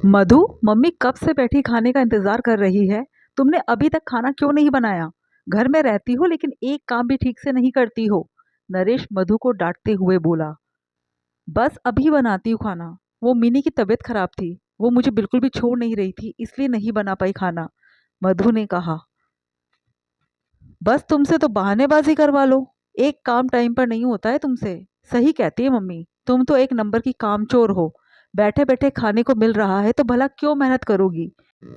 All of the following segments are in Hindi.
मधु, मम्मी कब से बैठी खाने का इंतजार कर रही है। तुमने अभी तक खाना क्यों नहीं बनाया? घर में रहती हो लेकिन एक काम भी ठीक से नहीं करती हो। नरेश मधु को डांटते हुए बोला। बस अभी बनाती हूँ खाना। वो मिनी की तबीयत खराब थी। वो मुझे बिल्कुल भी छोड़ नहीं रही थी, इसलिए नहीं बना पाई खाना। मधु ने कहा। बस तुमसे तो बहानेबाजी करवा लो। एक काम टाइम पर नहीं होता है तुमसे। सही कहती है मम्मी, तुम तो एक नंबर की कामचोर हो। बैठे बैठे खाने को मिल रहा है तो भला क्यों मेहनत करोगी?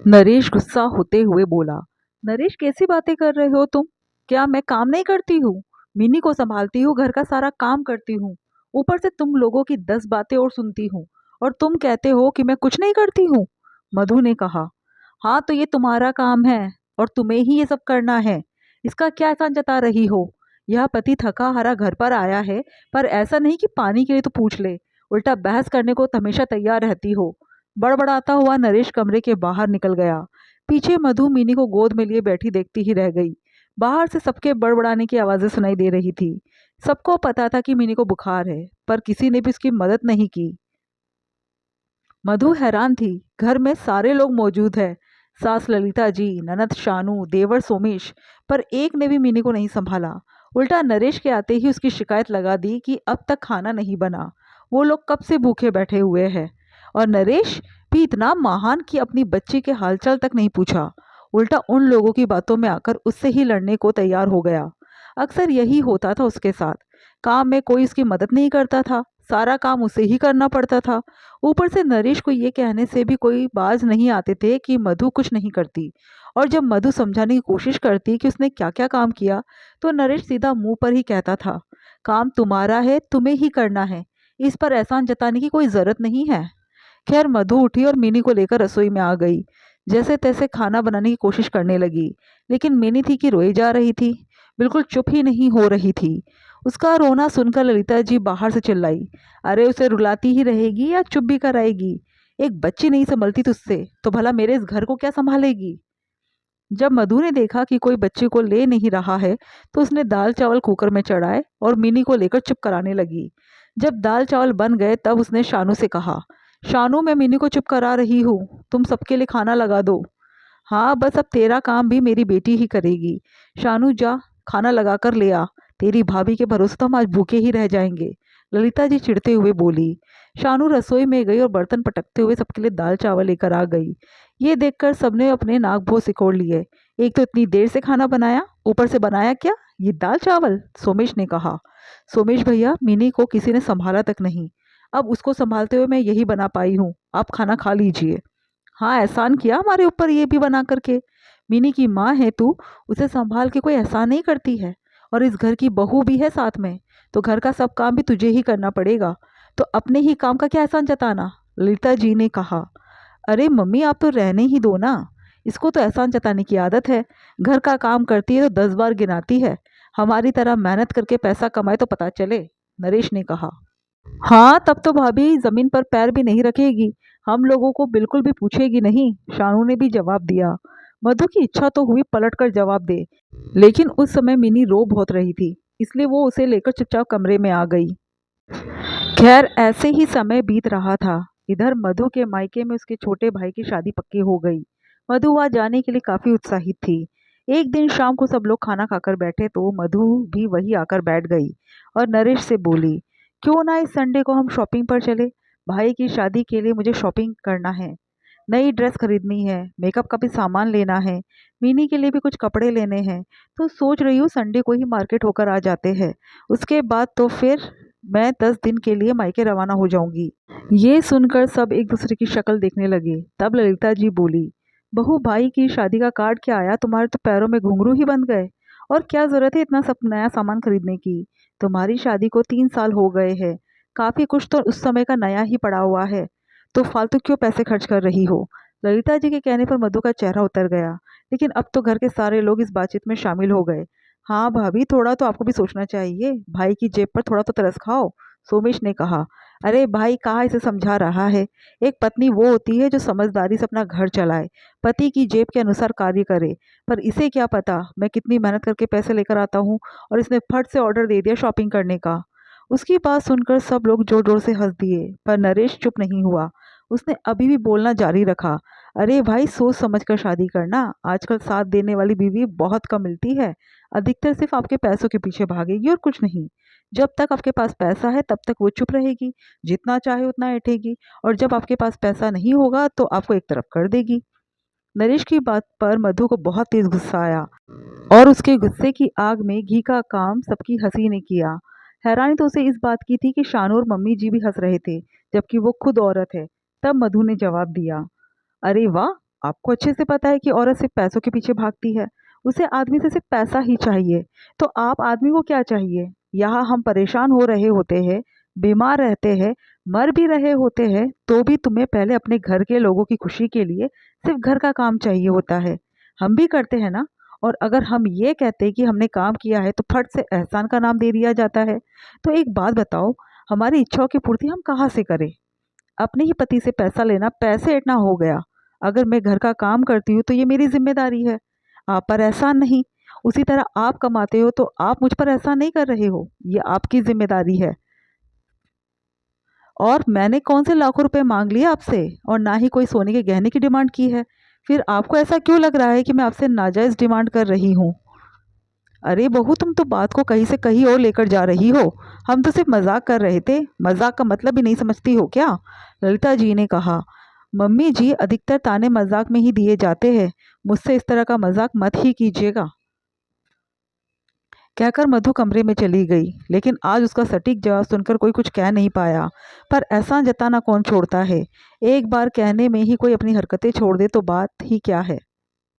नरेश गुस्सा होते हुए बोला। नरेश, कैसी बातें कर रहे हो तुम? क्या मैं काम नहीं करती हूँ? मिनी को संभालती हूँ, घर का सारा काम करती हूँ। ऊपर से तुम लोगों की 10 बातें और सुनती हूँ। और तुम कहते हो कि मैं कुछ नहीं करती हूँ। मधु ने कहा। हाँ, तो ये तुम्हारा काम है और तुम्हें ही ये सब करना है। इसका क्या एहसान जता रही हो? यह पति थका हारा घर पर आया है, पर ऐसा नहीं कि पानी के लिए तो पूछ ले। उल्टा बहस करने को तो हमेशा तैयार रहती हो। बड़बड़ाता हुआ नरेश कमरे के बाहर निकल गया। पीछे मधु मिनी को गोद में लिए बैठी देखती ही रह गई। बाहर से सबके बड़बड़ाने की आवाजें सुनाई दे रही थी। सबको पता था कि मिनी को बुखार है, पर किसी ने भी उसकी मदद नहीं की। मधु हैरान थी। घर में सारे लोग मौजूद हैं, सास ललिता जी, ननद शानू, देवर सोमेश, पर एक ने भी मिनी को नहीं संभाला। उल्टा नरेश के आते ही उसकी शिकायत लगा दी कि अब तक खाना नहीं बना। वो लोग कब से भूखे बैठे हुए हैं। और नरेश भी इतना महान कि अपनी बच्ची के हालचाल तक नहीं पूछा। उल्टा उन लोगों की बातों में आकर उससे ही लड़ने को तैयार हो गया। अक्सर यही होता था उसके साथ। काम में कोई उसकी मदद नहीं करता था, सारा काम उसे ही करना पड़ता था। ऊपर से नरेश को ये कहने से भी कोई बाज नहीं आते थे कि मधु कुछ नहीं करती। और जब मधु समझाने की कोशिश करती कि उसने क्या क्या काम किया, तो नरेश सीधा मुंह पर ही कहता था, काम तुम्हारा है, तुम्हें ही करना है। इस पर एहसान जताने की कोई जरूरत नहीं है। खैर मधु उठी और मिनी को लेकर रसोई में आ गई। जैसे तैसे खाना बनाने की कोशिश करने लगी, लेकिन मिनी थी कि रोई जा रही थी। बिल्कुल चुप ही नहीं हो रही थी। उसका रोना सुनकर ललिता जी बाहर से चिल्लाई। अरे, उसे रुलाती ही रहेगी या चुप भी कराएगी? एक बच्ची नहीं संभलती तुझसे, तो भला मेरे इस घर को क्या संभालेगी? जब मधु ने देखा कि कोई बच्चे को ले नहीं रहा है, तो उसने दाल चावल कुकर में चढ़ाए और मिनी को लेकर चुप कराने लगी। जब दाल चावल बन गए तब उसने शानू से कहा, शानू, मैं मिनी को चुप करा रही हूँ, तुम सबके लिए खाना लगा दो। हाँ, बस अब तेरा काम भी मेरी बेटी ही करेगी। शानू, जा खाना लगा कर ले आ। तेरी भाभी के भरोसे तो हम आज भूखे ही रह जाएंगे, ललिता जी चिढ़ते हुए बोली। शानू रसोई में गई और बर्तन पटकते हुए सबके लिए दाल चावल लेकर आ गई। ये देखकर सबने अपने नाक भौं सिकोड़ लिए। एक तो इतनी देर से खाना बनाया, ऊपर से बनाया क्या, ये दाल चावल? सोमेश ने कहा। सोमेश भैया, मिनी को किसी ने संभाला तक नहीं। अब उसको संभालते हुए मैं यही बना पाई हूँ। आप खाना खा लीजिए। हाँ, एहसान किया हमारे ऊपर ये भी बना करके। मिनी की माँ है तू, उसे संभाल के कोई एहसान नहीं करती है। और इस घर की बहू भी है साथ में, तो घर का सब काम भी तुझे ही करना पड़ेगा। तो अपने ही काम का क्या एहसान जताना? ललिता जी ने कहा। अरे मम्मी, आप तो रहने ही दो ना। इसको तो एहसान जताने की आदत है। घर का काम करती है तो 10 बार गिनाती है। हमारी तरह मेहनत करके पैसा कमाए तो पता चले, नरेश ने कहा। हाँ, तब तो भाभी जमीन पर पैर भी नहीं रखेगी। हम लोगों को बिल्कुल भी पूछेगी नहीं, शानू ने भी जवाब दिया। मधु की इच्छा तो हुई पलट कर जवाब दे, लेकिन उस समय मिनी रो बहुत रही थी, इसलिए वो उसे लेकर चुपचाप कमरे में आ गई। खैर ऐसे ही समय बीत रहा था। इधर मधु के मायके में उसके छोटे भाई की शादी पक्की हो गई। मधु वहां जाने के लिए काफी उत्साहित थी। एक दिन शाम को सब लोग खाना खाकर बैठे तो मधु भी वही आकर बैठ गई और नरेश से बोली, क्यों ना इस संडे को हम शॉपिंग पर चले? भाई की शादी के लिए मुझे शॉपिंग करना है। नई ड्रेस खरीदनी है, मेकअप का भी सामान लेना है, मिनी के लिए भी कुछ कपड़े लेने हैं। तो सोच रही हूँ संडे को ही मार्केट होकर आ जाते हैं। उसके बाद तो फिर मैं 10 दिन के लिए मायके रवाना हो जाऊंगी। ये सुनकर सब एक दूसरे की शक्ल देखने लगे। तब ललिता जी बोली, बहू, भाई की शादी का कार्ड क्या आया? तुम्हारे तो पैरों में घुंघरू ही बन गए। और क्या जरूरत है इतना सब नया सामान खरीदने की? तुम्हारी शादी को 3 साल हो गए हैं। काफी कुछ तो उस समय का नया ही पड़ा हुआ है। तो फालतू क्यों पैसे खर्च कर रही हो? ललिता जी के कहने पर मधु का चेहरा उतर गया। लेकिन अब तो घर के सारे लोग इस बातचीत में शामिल हो गए। हाँ भाभी, थोड़ा तो आपको भी सोचना चाहिए, भाई की जेब पर थोड़ा तो तरस खाओ, सोमेश ने कहा। अरे भाई, कहाँ इसे समझा रहा है? एक पत्नी वो होती है जो समझदारी से अपना घर चलाए, पति की जेब के अनुसार कार्य करे। पर इसे क्या पता मैं कितनी मेहनत करके पैसे लेकर आता हूँ, और इसने फट से ऑर्डर दे दिया शॉपिंग करने का। उसकी बात सुनकर सब लोग जोर जोर से हंस दिए, पर नरेश चुप नहीं हुआ। उसने अभी भी बोलना जारी रखा। अरे भाई, सोच समझ कर शादी करना। आजकल साथ देने वाली बीवी बहुत कम मिलती है। अधिकतर सिर्फ आपके पैसों के पीछे भागेगी और कुछ नहीं। जब तक आपके पास पैसा है तब तक वो चुप रहेगी, जितना चाहे उतना ऐंठेगी, और जब आपके पास पैसा नहीं होगा तो आपको एक तरफ कर देगी। नरेश की बात पर मधु को बहुत तेज गुस्सा आया, और उसके गुस्से की आग में घी का काम सबकी हंसी ने किया। हैरानी तो उसे इस बात की थी कि शानू और मम्मी जी भी हंस रहे थे, जबकि वो खुद औरत है। तब मधु ने जवाब दिया, अरे वाह, आपको अच्छे से पता है कि औरत सिर्फ पैसों के पीछे भागती है। उसे आदमी से सिर्फ पैसा ही चाहिए। तो आप आदमी को क्या चाहिए? यहाँ हम परेशान हो रहे होते हैं, बीमार रहते हैं, मर भी रहे होते हैं, तो भी तुम्हें पहले अपने घर के लोगों की खुशी के लिए सिर्फ घर का काम चाहिए होता है। हम भी करते हैं ना। और अगर हम ये कहते हैं कि हमने काम किया है तो फट से एहसान का नाम दे दिया जाता है। तो एक बात बताओ, हमारी इच्छाओं की पूर्ति हम कहाँ से करें? अपने ही पति से पैसा लेना पैसे ऐंठना हो गया। अगर मैं घर का काम करती हूँ तो ये मेरी जिम्मेदारी है, आप पर एहसान नहीं। उसी तरह आप कमाते हो तो आप मुझ पर एहसान नहीं कर रहे हो, ये आपकी जिम्मेदारी है। और मैंने कौन से लाखों रुपए मांग लिए आपसे, और ना ही कोई सोने के गहने की डिमांड की है। फिर आपको ऐसा क्यों लग रहा है कि मैं आपसे नाजायज़ डिमांड कर रही हूँ? अरे बहू, तुम तो बात को कहीं से कहीं और लेकर जा रही हो। हम तो सिर्फ मजाक कर रहे थे, मजाक का मतलब भी नहीं समझती हो क्या? ललिता जी ने कहा। मम्मी जी, अधिकतर ताने मजाक में ही दिए जाते हैं, मुझसे इस तरह का मजाक मत ही कीजिएगा। कहकर मधु कमरे में चली गई, लेकिन आज उसका सटीक जवाब सुनकर कोई कुछ कह नहीं पाया। पर एहसान जताना कौन छोड़ता है? एक बार कहने में ही कोई अपनी हरकतें छोड़ दे तो बात ही क्या है।